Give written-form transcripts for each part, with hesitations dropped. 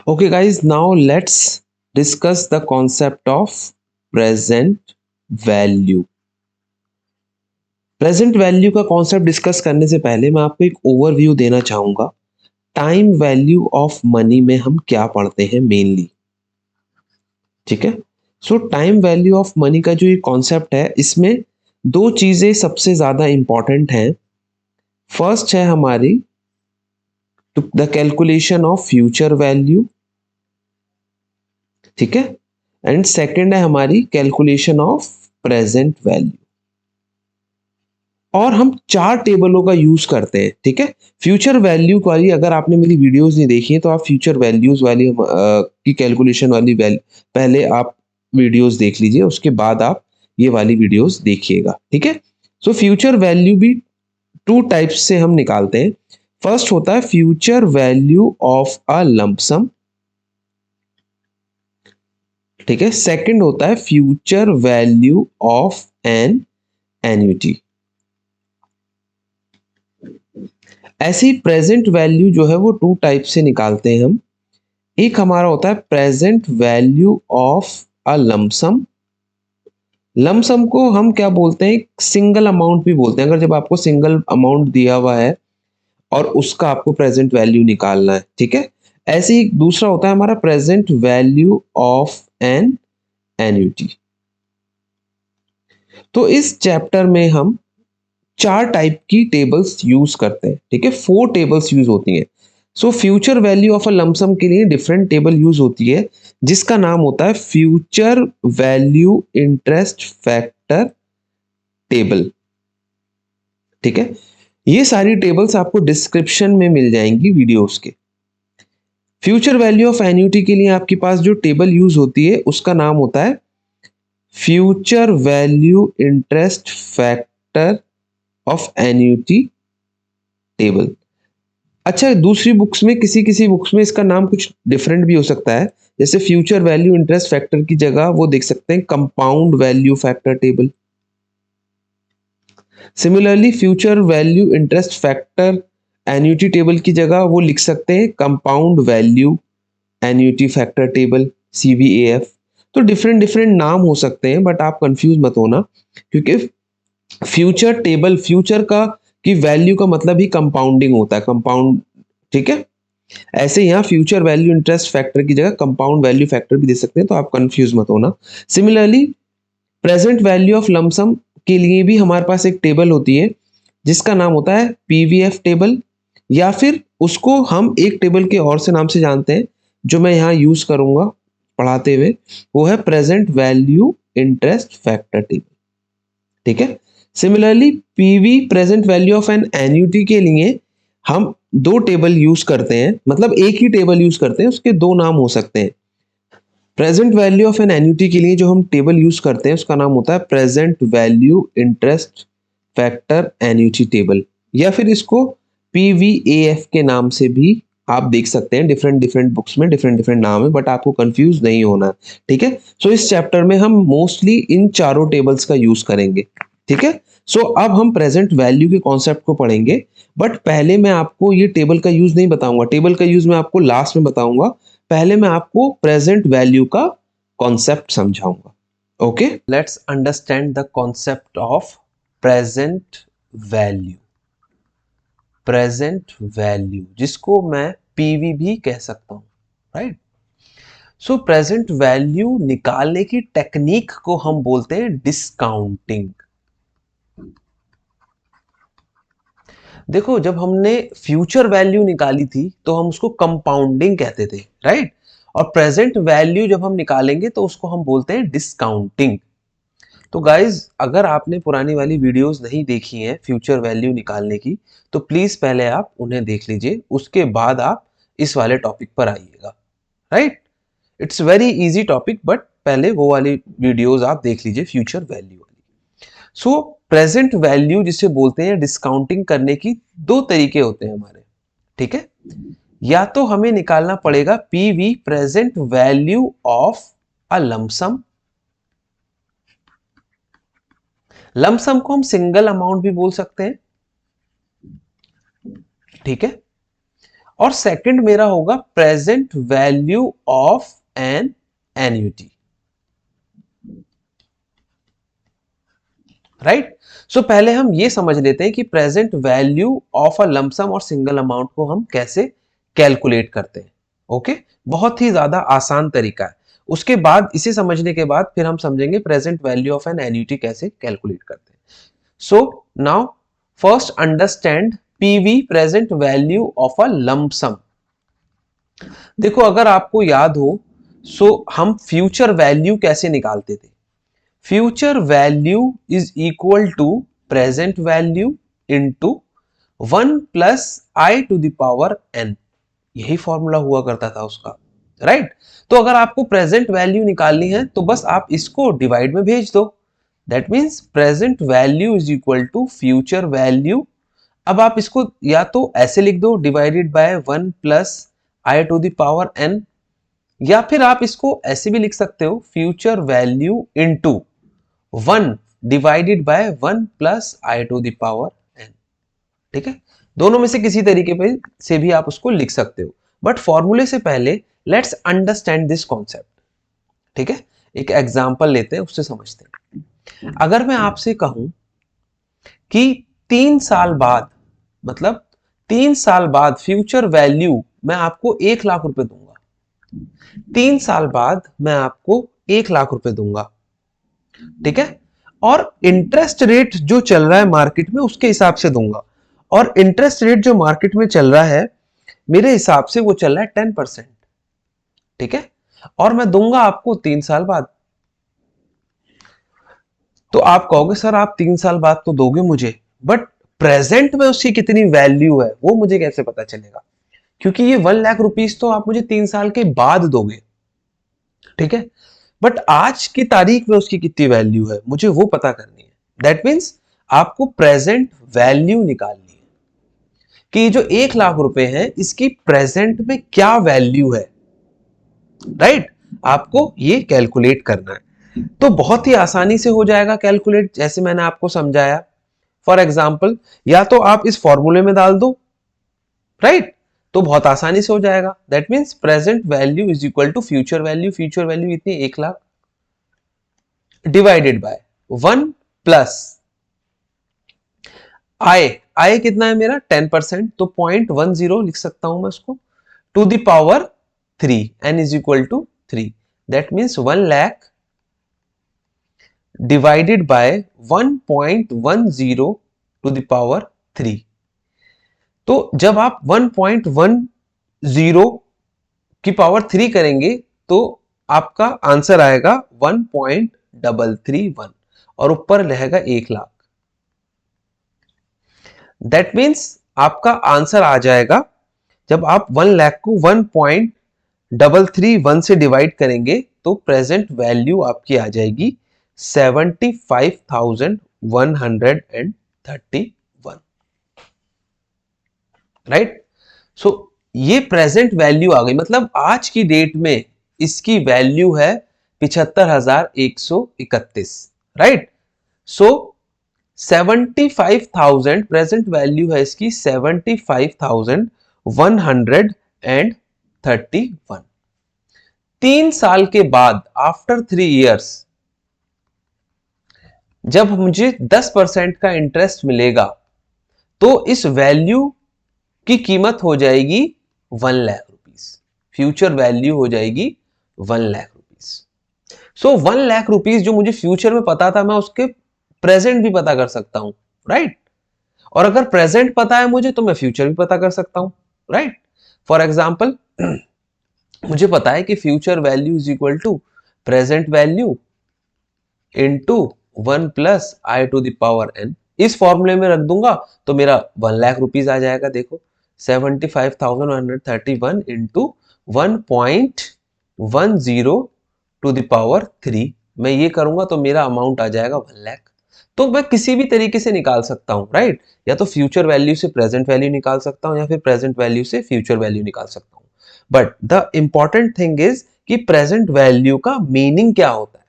Okay, guys, now let's discuss the concept of present value. Present value का concept discuss करने से पहले मैं आपको एक ओवरव्यू देना चाहूंगा। टाइम वैल्यू ऑफ मनी में हम क्या पढ़ते हैं मेनली, ठीक है। सो टाइम वैल्यू ऑफ मनी का जो ये कॉन्सेप्ट है, इसमें दो चीजें सबसे ज्यादा इंपॉर्टेंट हैं। फर्स्ट है हमारी the calculation of future value, ठीक है, एंड सेकंड है हमारी कैलकुलेशन ऑफ प्रेजेंट वैल्यू। और हम चार टेबलों का यूज करते हैं, ठीक है। फ्यूचर वैल्यू वाली अगर आपने मेरी वीडियोस नहीं देखी है तो आप फ्यूचर वैल्यूज वाली की कैलकुलेशन वाली पहले आप वीडियोस देख लीजिए, उसके बाद आप ये वाली वीडियोस देखिएगा, ठीक है। सो फ्यूचर वैल्यू भी टू टाइप्स से हम निकालते हैं। फर्स्ट होता है future value of a lump sum, ठीक है। सेकंड होता है future value of an annuity. ऐसी प्रेजेंट वैल्यू जो है वो टू टाइप से निकालते हैं हम। एक हमारा होता है present value of a lump sum. Lump sum को हम क्या बोलते हैं, सिंगल अमाउंट भी बोलते हैं। अगर जब आपको सिंगल अमाउंट दिया हुआ है और उसका आपको प्रेजेंट वैल्यू निकालना है, ठीक है। ऐसे ही दूसरा होता है हमारा present value of an annuity. तो इस चैप्टर में हम चार टाइप की टेबल्स यूज करते हैं, ठीक है। 4 टेबल्स यूज होती हैं। सो future value of a lump sum के लिए डिफरेंट टेबल यूज होती है, जिसका नाम होता है future value interest factor table, ठीक है। ये सारी टेबल्स आपको डिस्क्रिप्शन में मिल जाएंगी वीडियोस के। फ्यूचर वैल्यू ऑफ एन्युटी के लिए आपके पास जो टेबल यूज होती है उसका नाम होता है future value interest factor of annuity table. अच्छा, दूसरी बुक्स में किसी किसी बुक्स में इसका नाम कुछ डिफरेंट भी हो सकता है। जैसे फ्यूचर वैल्यू इंटरेस्ट फैक्टर की जगह वो देख सकते हैं compound value factor table. Similarly future value interest factor annuity table की जगह वो लिख सकते हैं compound value annuity factor table, CVAF। तो डिफरेंट डिफरेंट नाम हो सकते हैं, बट आप कंफ्यूज मत होना, क्योंकि फ्यूचर टेबल, फ्यूचर का की वैल्यू का मतलब ही कंपाउंडिंग होता है, कंपाउंड, ठीक है। ऐसे यहाँ फ्यूचर वैल्यू इंटरेस्ट फैक्टर की जगह कंपाउंड वैल्यू फैक्टर भी दे सकते हैं, तो आप कंफ्यूज मत होना। Similarly present value of lump sum के लिए भी हमारे पास एक टेबल होती है जिसका नाम होता है PVF टेबल, या फिर उसको हम एक टेबल के और से नाम से जानते हैं जो मैं यहाँ यूज करूंगा पढ़ाते हुए, वो है present value interest factor table, ठीक है। Similarly PV present value of an annuity के लिए हम दो टेबल यूज करते हैं, मतलब एक ही टेबल यूज करते हैं, उसके दो नाम हो सकते हैं। Present value of an annuity के लिए जो हम टेबल यूज करते हैं उसका नाम होता है present value interest factor annuity table, या फिर इसको PVAF के नाम से भी आप देख सकते हैं। डिफरेंट डिफरेंट बुक्स में डिफरेंट डिफरेंट नाम है, बट आपको कंफ्यूज नहीं होना, ठीक है। सो इस चैप्टर में हम मोस्टली इन चारों टेबल्स का यूज करेंगे, ठीक है। सो अब हम प्रेजेंट वैल्यू के कॉन्सेप्ट को पढ़ेंगे, बट पहले मैं आपको ये टेबल का यूज नहीं बताऊंगा। टेबल का यूज मैं आपको लास्ट में बताऊंगा। पहले मैं आपको प्रेजेंट वैल्यू का कॉन्सेप्ट समझाऊंगा। Okay, let's understand the concept of present value. Present value जिसको मैं PV भी कह सकता हूं, राइट। सो प्रेजेंट वैल्यू निकालने की टेक्निक को हम बोलते हैं डिस्काउंटिंग। देखो, जब हमने फ्यूचर वैल्यू निकाली थी तो हम उसको कंपाउंडिंग कहते थे, राइट। और प्रेजेंट वैल्यू जब हम निकालेंगे तो उसको हम बोलते हैं डिस्काउंटिंग। तो गाइज, अगर आपने पुरानी वाली वीडियोस नहीं देखी हैं फ्यूचर वैल्यू निकालने की, तो प्लीज पहले आप उन्हें देख लीजिए, उसके बाद आप इस वाले टॉपिक पर आइएगा, right. It's very easy topic, but पहले वो वाली वीडियोस आप देख लीजिए फ्यूचर वैल्यू वाली। सो प्रेजेंट वैल्यू जिसे बोलते हैं, डिस्काउंटिंग करने की दो तरीके होते हैं हमारे, ठीक है। या तो हमें निकालना पड़ेगा PV present value of a lump sum. Lump sum को हम सिंगल अमाउंट भी बोल सकते हैं, ठीक है। और सेकंड मेरा होगा present value of an annuity, right. So पहले हम ये समझ लेते हैं कि present value of a lump sum और सिंगल अमाउंट को हम कैसे कैलकुलेट करते हैं। ओके, बहुत ही ज्यादा आसान तरीका है। उसके बाद इसे समझने के बाद फिर हम समझेंगे present value of an annuity कैसे कैलकुलेट करते हैं। So now first understand PV, present value of a lump sum. देखो अगर आपको याद हो, सो हम फ्यूचर वैल्यू कैसे निकालते थे। Future value is equal to present value into 1 plus I to the power N, यही फॉर्मूला हुआ करता था उसका, राइट। तो अगर आपको प्रेजेंट वैल्यू निकालनी है तो बस आप इसको डिवाइड में भेज दो, that means present value is equal to future value. अब आप इसको या तो ऐसे लिख दो divided by 1 plus I to the power N, या फिर आप इसको ऐसे भी लिख सकते हो future value into 1 divided by 1 plus I to the power N, ठीक है। दोनों में से किसी तरीके पे से भी आप उसको लिख सकते हो, बट फॉर्मूले से पहले लेट्स अंडरस्टैंड दिस कॉन्सेप्ट, ठीक है। एक एग्जांपल लेते हैं, उससे समझते हैं। अगर मैं आपसे कहूं कि 3 साल बाद, मतलब 3 साल बाद फ्यूचर वैल्यू मैं आपको 1 लाख रुपए दूंगा, 3 साल बाद मैं आपको 1 लाख रुपए दूंगा, ठीक है। और इंटरेस्ट रेट जो चल रहा है मार्केट में उसके हिसाब से दूंगा, और इंटरेस्ट रेट जो मार्केट में चल रहा है मेरे हिसाब से वो चल रहा है 10%, ठीक है। और मैं दूंगा आपको 3 साल बाद। तो आप कहोगे सर आप 3 साल बाद तो दोगे मुझे, बट प्रेजेंट में उसकी कितनी वैल्यू है वो मुझे कैसे पता चलेगा, क्योंकि ये 1 लाख रुपीस तो आप मुझे 3 साल के बाद दोगे, ठीक है। बट आज की तारीख में उसकी कितनी वैल्यू है मुझे वो पता करनी है। दैट मीन्स आपको प्रेजेंट वैल्यू निकालनी है कि जो 1 लाख रुपए है इसकी प्रेजेंट में क्या वैल्यू है, राइट। आपको ये कैलकुलेट करना है, तो बहुत ही आसानी से हो जाएगा कैलकुलेट, जैसे मैंने आपको समझाया। फॉर एग्जाम्पल या तो आप इस फॉर्मूले में डाल दो, राइट, तो बहुत आसानी से हो जाएगा। That means present value is equal to future value, future value इतनी 1 lakh divided by 1 plus I, I कितना है मेरा 10%, तो 0.10 लिख सकता हूं मैं उसको, to the power 3, n is equal to 3, that means 1 lakh divided by 1.10 to the power 3। तो जब आप 1.10 की पावर 3 करेंगे तो आपका आंसर आएगा 1.331 और ऊपर रहेगा 1 लाख। दैट मीन्स आपका आंसर आ जाएगा, जब आप 1 लाख को 1.331 से डिवाइड करेंगे तो प्रेजेंट वैल्यू आपकी आ जाएगी 75,131, राइट। सो ये प्रेजेंट वैल्यू आ गई, मतलब आज की डेट में इसकी वैल्यू है 75,131, राइट। सो 75,000 प्रेजेंट वैल्यू है इसकी 75,131। 3 साल के बाद आफ्टर 3 इयर्स जब मुझे 10% का इंटरेस्ट मिलेगा तो इस वैल्यू की कीमत हो जाएगी 1 लाख रुपीस, फ्यूचर वैल्यू हो जाएगी 1 लाख रुपीस। सो 1 लाख रुपीस जो मुझे फ्यूचर में पता था मैं उसके प्रेजेंट भी पता कर सकता हूं, राइट। और अगर प्रेजेंट पता है मुझे तो मैं फ्यूचर भी पता कर सकता हूं, राइट। फॉर एग्जाम्पल मुझे पता है कि future value is equal to present value into 1 plus I to the power n, इस फॉर्मूले में रख दूंगा तो मेरा 1 लाख रुपीस आ जाएगा। देखो 75,131 इंटू 1.10 टू द पावर 3, मैं ये करूंगा तो मेरा अमाउंट आ जाएगा 1 लाख। तो मैं किसी भी तरीके से निकाल सकता हूं, राइट। या तो फ्यूचर वैल्यू से प्रेजेंट वैल्यू निकाल सकता हूं या फिर प्रेजेंट वैल्यू से फ्यूचर वैल्यू निकाल सकता हूं। But the important thing is कि प्रेजेंट वैल्यू का मीनिंग क्या होता है।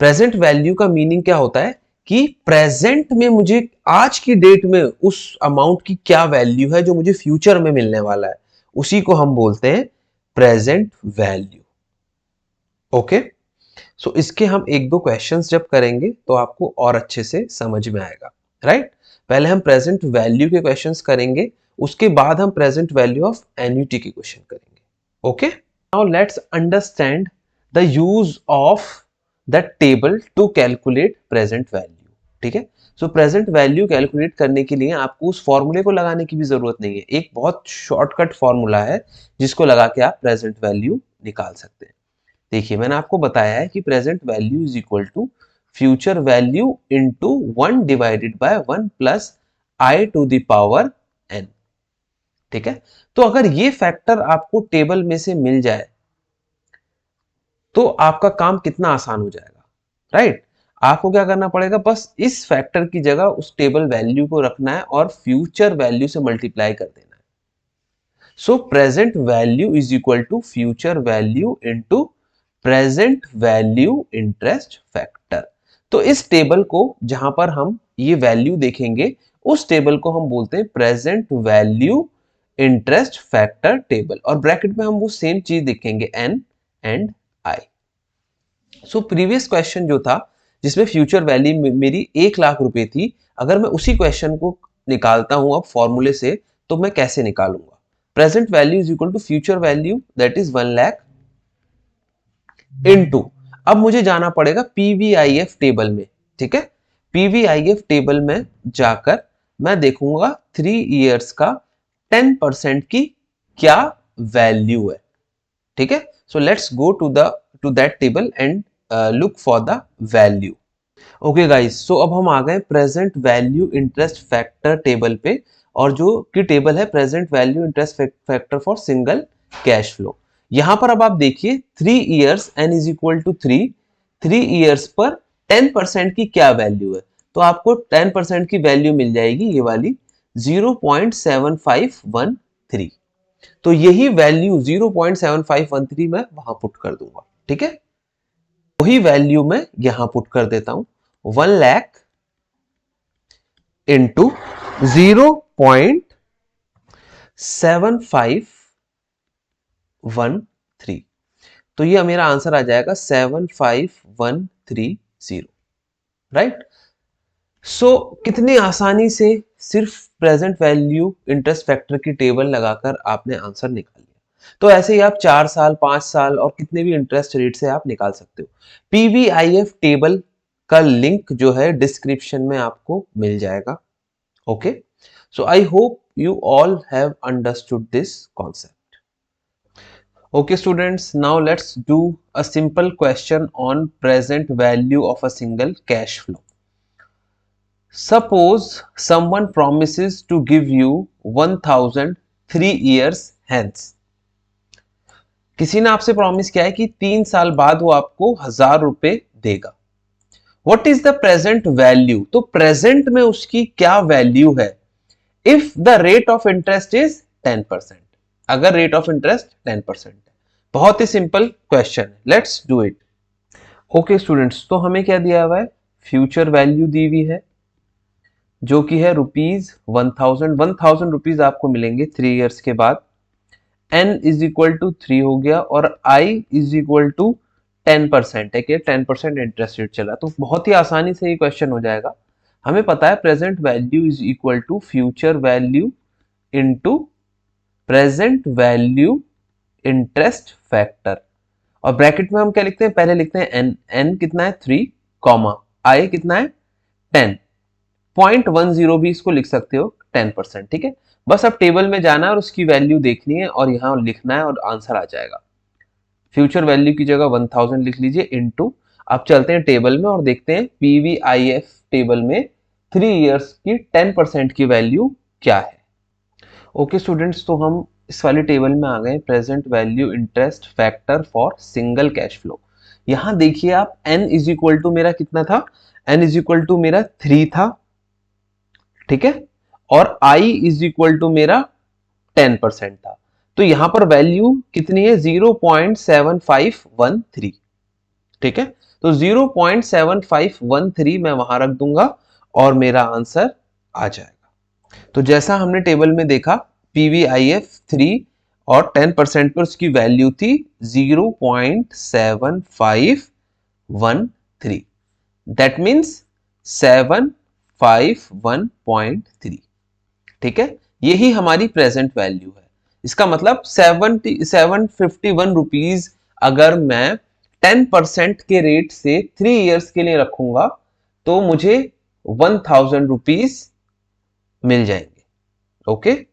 प्रेजेंट वैल्यू का मीनिंग क्या होता है कि प्रेजेंट में मुझे आज की डेट में उस अमाउंट की क्या वैल्यू है जो मुझे फ्यूचर में मिलने वाला है, उसी को हम बोलते हैं प्रेजेंट वैल्यू। ओके, सो इसके हम एक दो क्वेश्चंस जब करेंगे तो आपको और अच्छे से समझ में आएगा, राइट। पहले हम प्रेजेंट वैल्यू के क्वेश्चंस करेंगे, उसके बाद हम प्रेजेंट वैल्यू ऑफ एन्युटी के क्वेश्चन करेंगे। Okay, now let's understand the use of the table to calculate present value. ठीक है, सो प्रेजेंट वैल्यू कैलकुलेट करने के लिए आपको उस फॉर्मूले को लगाने की भी जरूरत नहीं है। एक बहुत शॉर्टकट फॉर्मूला है जिसको लगा के आप प्रेजेंट वैल्यू निकाल सकते हैं। देखिए, मैंने आपको बताया है कि present value is equal to future value into 1 divided by 1 plus I to the power n। ठीक है, तो अगर ये फैक्टर आपको टेबल में से मिल जाए तो आपका काम कितना आसान हो जाएगा, राइट। आपको क्या करना पड़ेगा, बस इस फैक्टर की जगह उस टेबल वैल्यू को रखना है और फ्यूचर वैल्यू से मल्टीप्लाई कर देना है। So present value is equal to future value into present value interest factor. तो इस टेबल को जहां पर हम ये वैल्यू देखेंगे उस टेबल को हम बोलते हैं present value interest factor table, और ब्रैकेट में हम वो सेम चीज देखेंगे n and i। So previous question जो था जिसमें फ्यूचर वैल्यू मेरी 1,00,000 रुपए थी, अगर मैं उसी क्वेश्चन को निकालता हूं अब फॉर्मूले से, तो मैं कैसे निकालूंगा। Present value is equal to future value that is 1,00,000 into, अब मुझे जाना पड़ेगा पीवीआईएफ टेबल में। ठीक है, पीवीआईएफ टेबल में जाकर मैं देखूंगा 3 इयर्स का 10% की क्या वैल्यू है। ठीक है, so let's go to that table and look for the value. Okay guys, so अब हम आ गए present value interest factor table पे, और जो कि टेबल है present value interest factor for single cash flow. यहां पर अब आप देखिए 3 years n is equal to 3 years पर 10% की क्या वैल्यू है, तो आपको 10% की वैल्यू मिल जाएगी ये वाली 0.7513। तो यही वैल्यू 0.7513 मैं वहां पुट कर दूंगा। ठीक है, वही वैल्यू मैं यहां पुट कर देता हूं 1,00,000 इंटू 0.7513, तो ये मेरा आंसर आ जाएगा 75130, राइट। सो कितनी आसानी से सिर्फ प्रेजेंट वैल्यू इंटरेस्ट फैक्टर की टेबल लगाकर आपने आंसर निकाल लिया। तो ऐसे ही आप 4 साल 5 साल और कितने भी इंटरेस्ट रेट से आप निकाल सकते हो। पीवीआईएफ टेबल का लिंक जो है डिस्क्रिप्शन में आपको मिल जाएगा। Okay, so I hope you all have understood this concept. Okay students, now let's do a simple question on present value of a single cash flow. Suppose someone promises to give you 1,000 3 years hence. किसी ने आपसे promise किया है कि 3 साल बाद वो आपको 1,000 रुपए देगा। What is the present value? तो प्रेजेंट में उसकी क्या वैल्यू है if the rate of interest is 10%, अगर rate of interest 10% है। बहुत ही सिंपल क्वेश्चन है, let's do it. Okay students, तो हमें क्या दिया हुआ है, फ्यूचर वैल्यू दी हुई है जो कि है ₹1,000 रुपीज आपको मिलेंगे 3 इयर्स के बाद। n इज इक्वल टू 3 हो गया और i इज इक्वल टू 10% है कि 10% इंटरेस्ट रेट चला, तो बहुत ही आसानी से ये क्वेश्चन हो जाएगा। हमें पता है present value is equal to future value into present value interest factor, और ब्रैकेट में हम क्या लिखते हैं, पहले लिखते हैं n कितना है 3, कॉमा i कितना है 10, 0.10 भी इसको लिख सकते हो 10%। ठीक है, बस अब टेबल में जाना है और उसकी वैल्यू देखनी है और यहाँ लिखना है और आंसर आ जाएगा। फ्यूचर वैल्यू की जगह 1,000 लिख लीजिए इनटू, अब चलते हैं टेबल में और देखते हैं पीवीआईएफ टेबल में 3 इयर्स की 10% की वैल्यू क्या है। ओके स्टूडेंट्स, तो हम इस वाली टेबल में आ गए, present value interest factor for single cash flow. यहां देखिए आप n इज इक्वल टू मेरा कितना था, n इज इक्वल टू मेरा 3 था। ठीक है, और i इज इक्वल टू मेरा 10% था, तो यहां पर वैल्यू कितनी है 0.7513। ठीक है, तो 0.7513 मैं वहां रख दूंगा और मेरा आंसर आ जाएगा। तो जैसा हमने टेबल में देखा PVIF 3 और 10% पर उसकी वैल्यू थी 0.7513, दैट मीन्स 751.3। ठीक है, यही हमारी प्रेजेंट वैल्यू है। इसका मतलब 751 रुपीज अगर मैं 10% के रेट से 3 इयर्स के लिए रखूंगा तो मुझे 1000 रुपीज मिल जाएंगे। ओके,